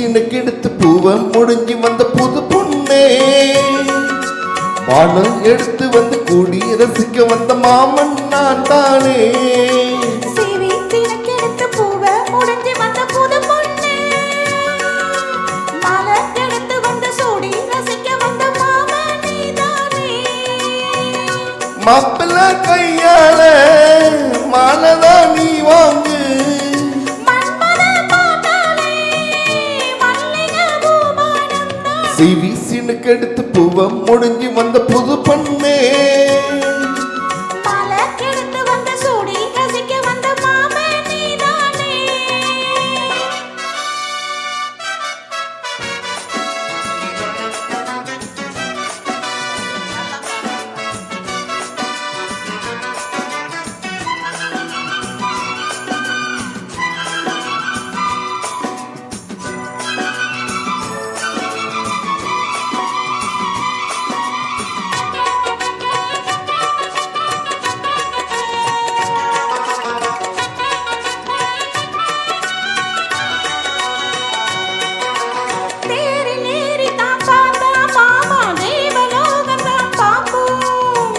சினுக்கு எடுத்து பூவை முடிஞ்சு வந்த புது பொண்ணே மானம் எடுத்து வந்து கூடி ரசிக்க வந்த மாமன் நான் தானே மாப்பிள்ள கையால மாலதா நீ வாங்கு சிவி சினுக்கு எடுத்து பூவை முடிஞ்சு வந்த புது பொண்ணே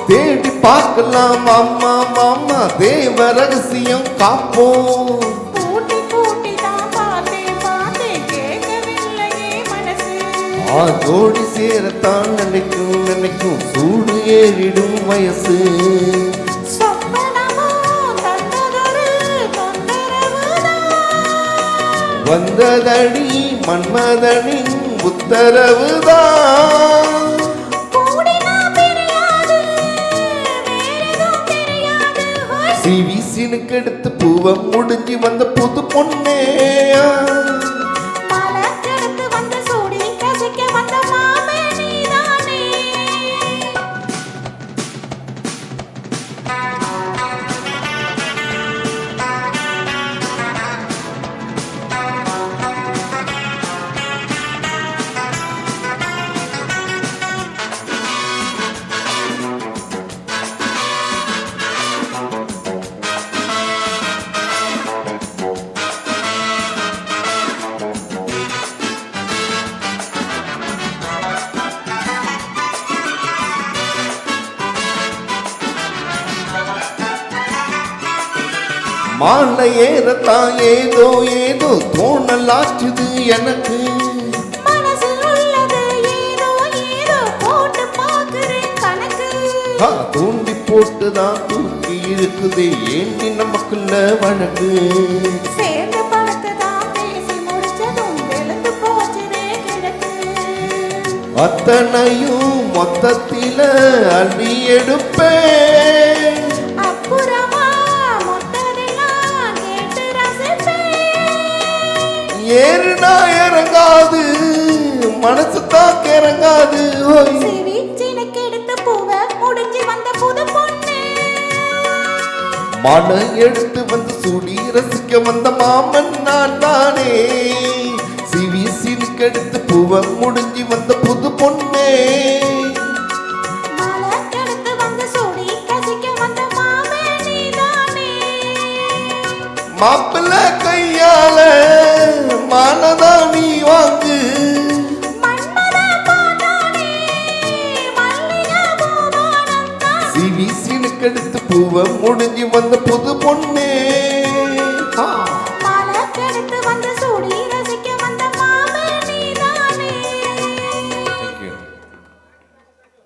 தேடி பார்க்கலாம் மாமா மாமா தேவ ரகசியம் காப்போம் ஜோடி சேரத்தான் நினைக்கும் சூடு ஏறிடும் வயசு வந்ததடி மன்மதனின் உத்தரவுதான் சிவி சினுக்கு எடுத்து பூவை முடிஞ்சு வந்த புது பொண்ணே மாலை ஏறத்தான் ஏதோ ஏதோ தோணலாச்சுது எனக்கு தூண்டி போட்டுதான் தூக்கி இருக்குதே ஏண்டி நமக்குள்ள வழக்கு அத்தனையும் மொத்தத்தில அள்ளி எடுப்பேன் ஏறுனா இறங்காது மனசு தாக்க இறங்காது மனம் எடுத்து வந்து சூடி ரசிக்க வந்த மாமன் நான் தானே சிவி சினுக்கு எடுத்து பூவை முடிஞ்சு வந்த புது பொண்ணே மாப்பிள்ள கையால மானதா நீ வாங்கு சிவி சினுக்கு எடுத்து பூவை முடிஞ்சு வந்த புது பொண்ணே